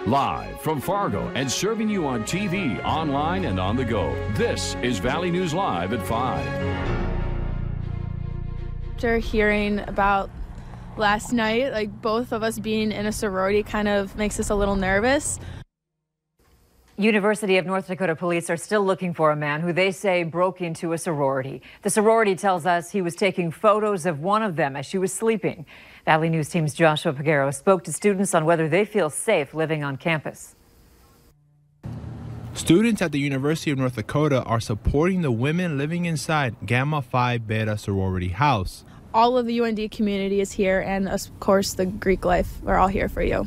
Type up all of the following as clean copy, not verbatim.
Live from Fargo and serving you on TV, online, and on the go. This is Valley News Live at 5. After hearing about last night, like both of us being in a sorority kind of makes us a little nervous. University of North Dakota police are still looking for a man who they say broke into a sorority. The sorority tells us he was taking photos of one of them as she was sleeping. Valley News Team's Joshua Peguero spoke to students on whether they feel safe living on campus. Students at the University of North Dakota are supporting the women living inside Gamma Phi Beta sorority house. All of the UND community is here, and of course the Greek life. We're all here for you.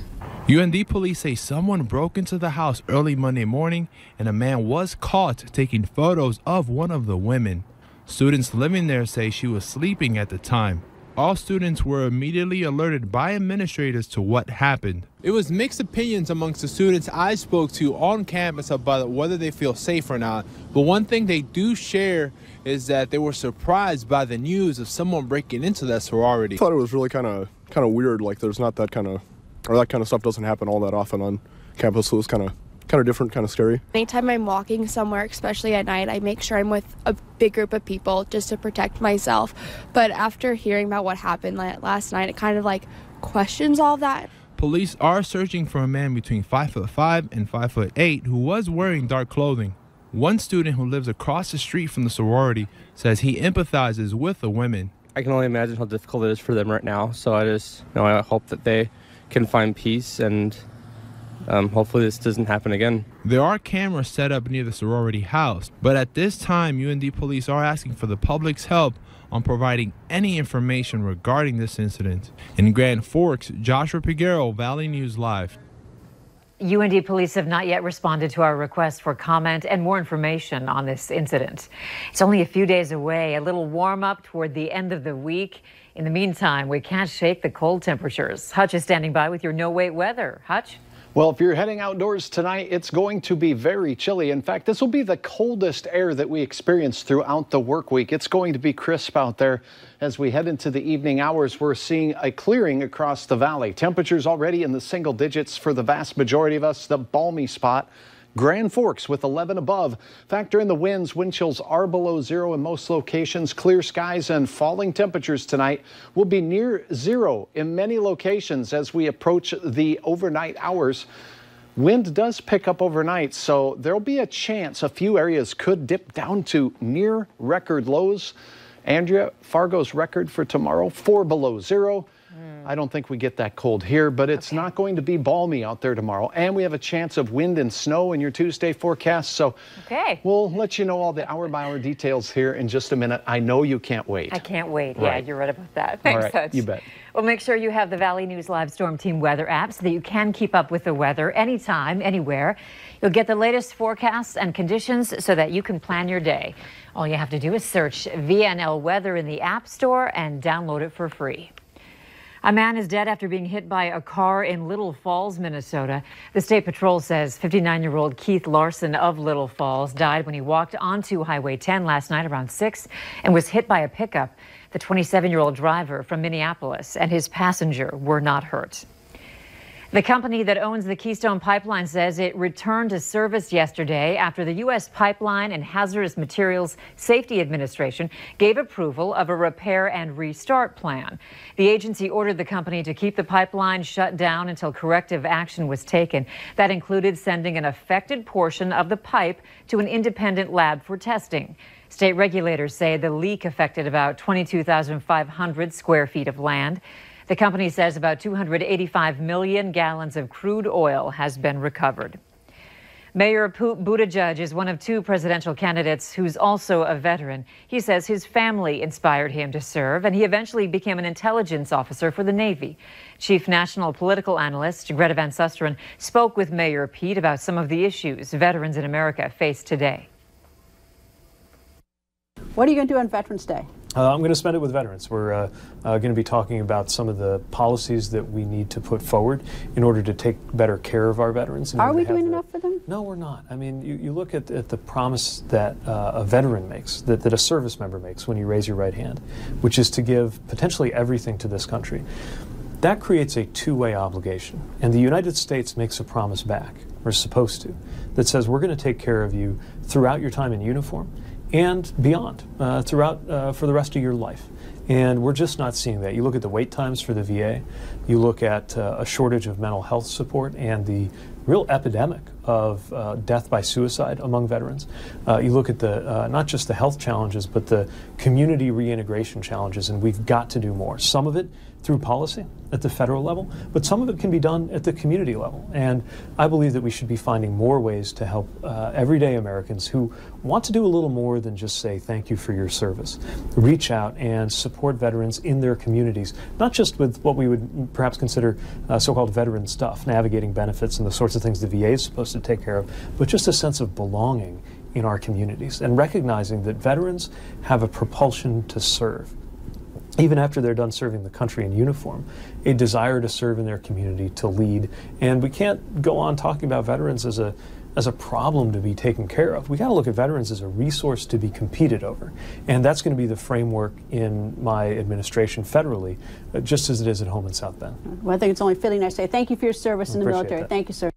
UND police say someone broke into the house early Monday morning and a man was caught taking photos of one of the women. Students living there say she was sleeping at the time. All students were immediately alerted by administrators to what happened. It was mixed opinions amongst the students I spoke to on campus about whether they feel safe or not. But one thing they do share is that they were surprised by the news of someone breaking into that sorority. I thought it was really kind of weird. Like there's not that kind of stuff doesn't happen all that often on campus. So it was kind of different, kind of scary. Anytime I'm walking somewhere, especially at night, I make sure I'm with a big group of people just to protect myself. But after hearing about what happened last night, it kind of like questions all that. Police are searching for a man between 5'5" and 5'8" who was wearing dark clothing. One student who lives across the street from the sorority says he empathizes with the women. I can only imagine how difficult it is for them right now. So I hope that they can find peace and hopefully this doesn't happen again. There are cameras set up near the sorority house, but at this time, UND police are asking for the public's help on providing any information regarding this incident. In Grand Forks, Joshua Peguero, Valley News Live. UND police have not yet responded to our request for comment and more information on this incident. It's only a few days away, a little warm up toward the end of the week. In the meantime, we can't shake the cold temperatures. Hutch is standing by with your no-wait weather. Hutch? Well, if you're heading outdoors tonight, it's going to be very chilly. In fact, this will be the coldest air that we experience throughout the work week. It's going to be crisp out there. As we head into the evening hours, we're seeing a clearing across the valley. Temperatures already in the single digits for the vast majority of us. The balmy spot, Grand Forks with 11 above. Factor in the winds. Wind chills are below zero in most locations. Clear skies and falling temperatures tonight will be near zero in many locations as we approach the overnight hours. Wind does pick up overnight, so there'll be a chance a few areas could dip down to near record lows. Andrea, Fargo's record for tomorrow, 4 below zero. I don't think we get that cold here, but it's not going to be balmy out there tomorrow. And we have a chance of wind and snow in your Tuesday forecast. So we'll let you know all the hour-by-hour details here in just a minute. I know you can't wait. I can't wait. Right. Yeah, you're right about that. Thanks, all right, Hutch. you bet. Well, make sure you have the Valley News Live Storm Team weather app so that you can keep up with the weather anytime, anywhere. You'll get the latest forecasts and conditions so that you can plan your day. All you have to do is search VNL Weather in the App Store and download it for free. A man is dead after being hit by a car in Little Falls, Minnesota. The State Patrol says 59-year-old Keith Larson of Little Falls died when he walked onto Highway 10 last night around 6 and was hit by a pickup. The 27-year-old driver from Minneapolis and his passenger were not hurt. The company that owns the Keystone Pipeline says it returned to service yesterday after the U.S. Pipeline and Hazardous Materials Safety Administration gave approval of a repair and restart plan. The agency ordered the company to keep the pipeline shut down until corrective action was taken. That included sending an affected portion of the pipe to an independent lab for testing. State regulators say the leak affected about 22,500 square feet of land. The company says about 285 million gallons of crude oil has been recovered. Mayor Buttigieg is one of 2 presidential candidates who's also a veteran. He says his family inspired him to serve, and he eventually became an intelligence officer for the Navy. Chief National Political Analyst Greta Van Susteren spoke with Mayor Pete about some of the issues veterans in America face today. What are you going to do on Veterans Day? I'm going to spend it with veterans. We're going to be talking about some of the policies that we need to put forward in order to take better care of our veterans. Are we doing enough for them? No, we're not. I mean, you look at the promise that a veteran makes, that a service member makes when you raise your right hand, which is to give potentially everything to this country. that creates a two-way obligation. And the United States makes a promise back, or is supposed to, that says we're going to take care of you throughout your time in uniform and beyond, throughout for the rest of your life. And we're just not seeing that. You look at the wait times for the VA, you look at a shortage of mental health support and the real epidemic of death by suicide among veterans. You look at the not just the health challenges, but the community reintegration challenges, and we've got to do more. Some of it through policy at the federal level, but some of it can be done at the community level. And I believe that we should be finding more ways to help everyday Americans who want to do a little more than just say thank you for your service. Reach out and support veterans in their communities, not just with what we would perhaps consider so-called veteran stuff, navigating benefits and the sorts of things the VA is supposed to take care of, but just a sense of belonging in our communities and recognizing that veterans have a propulsion to serve. Even after they're done serving the country in uniform, a desire to serve in their community, to lead. And we can't go on talking about veterans as a problem to be taken care of. We got to look at veterans as a resource to be competed over. And that's going to be the framework in my administration federally, just as it is at home in South Bend. Well, I think it's only fitting I say thank you for your service in the military. That. Thank you, sir.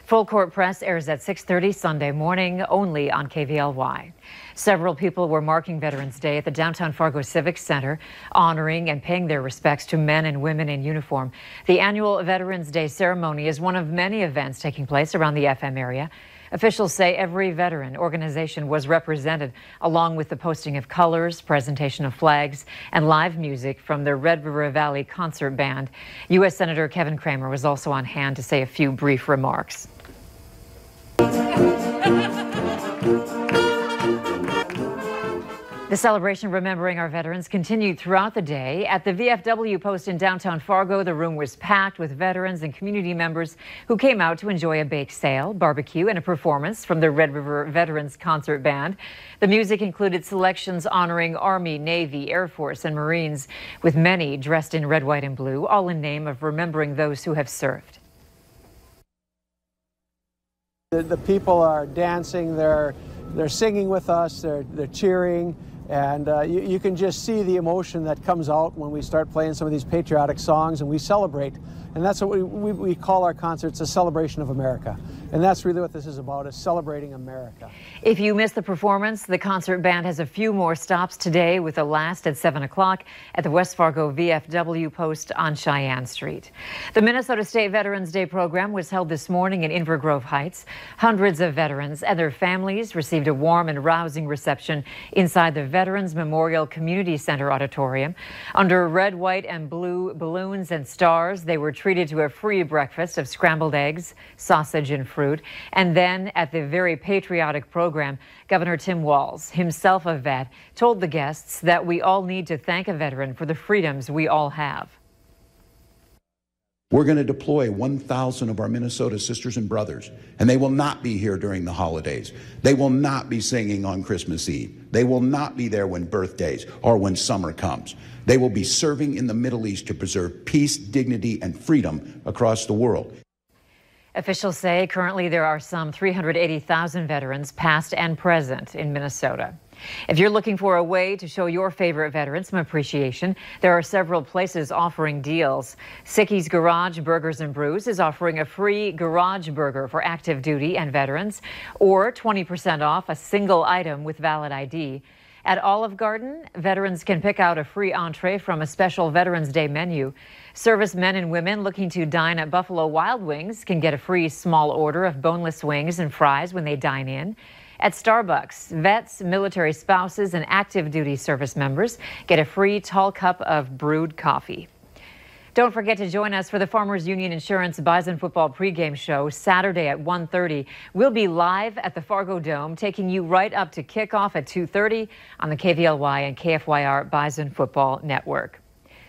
Full Court Press airs at 6:30 Sunday morning only on KVLY. Several people were marking Veterans Day at the downtown Fargo Civic Center, honoring and paying their respects to men and women in uniform. The annual Veterans Day ceremony is one of many events taking place around the FM area. Officials say every veteran organization was represented, along with the posting of colors, presentation of flags, and live music from the Red River Valley Concert Band. U.S. Senator Kevin Cramer was also on hand to say a few brief remarks. The celebration remembering our veterans continued throughout the day. At the VFW post in downtown Fargo, the room was packed with veterans and community members who came out to enjoy a bake sale, barbecue, and a performance from the Red River Veterans Concert Band. The music included selections honoring Army, Navy, Air Force, and Marines, with many dressed in red, white, and blue, all in name of remembering those who have served. The people are dancing, they're singing with us, they're cheering. And you can just see the emotion that comes out when we start playing some of these patriotic songs and we celebrate. And that's what we call our concerts a celebration of America. And that's really what this is about, is celebrating America. If you missed the performance, the concert band has a few more stops today, with the last at 7 o'clock at the West Fargo VFW post on Cheyenne Street. The Minnesota State Veterans Day program was held this morning in Inver Grove Heights. Hundreds of veterans and their families received a warm and rousing reception inside the Veterans Memorial Community Center auditorium. Under red, white, and blue balloons and stars, they were treated to a free breakfast of scrambled eggs, sausage, and fruit. And then at the very patriotic program, Governor Tim Walz, himself a vet, told the guests that we all need to thank a veteran for the freedoms we all have. We're going to deploy 1,000 of our Minnesota sisters and brothers, and they will not be here during the holidays. They will not be singing on Christmas Eve. They will not be there when birthdays or when summer comes. They will be serving in the Middle East to preserve peace, dignity, and freedom across the world. Officials say currently there are some 380,000 veterans, past and present, in Minnesota. If you're looking for a way to show your favorite veteran some appreciation, there are several places offering deals. Sicky's Garage Burgers and Brews is offering a free garage burger for active duty and veterans, or 20% off a single item with valid ID. At Olive Garden, veterans can pick out a free entree from a special Veterans Day menu. Servicemen and women looking to dine at Buffalo Wild Wings can get a free small order of boneless wings and fries when they dine in. At Starbucks, vets, military spouses, and active duty service members get a free tall cup of brewed coffee. Don't forget to join us for the Farmers Union Insurance Bison Football pregame show Saturday at 1:30. We'll be live at the Fargo Dome, taking you right up to kickoff at 2:30 on the KVLY and KFYR Bison Football Network.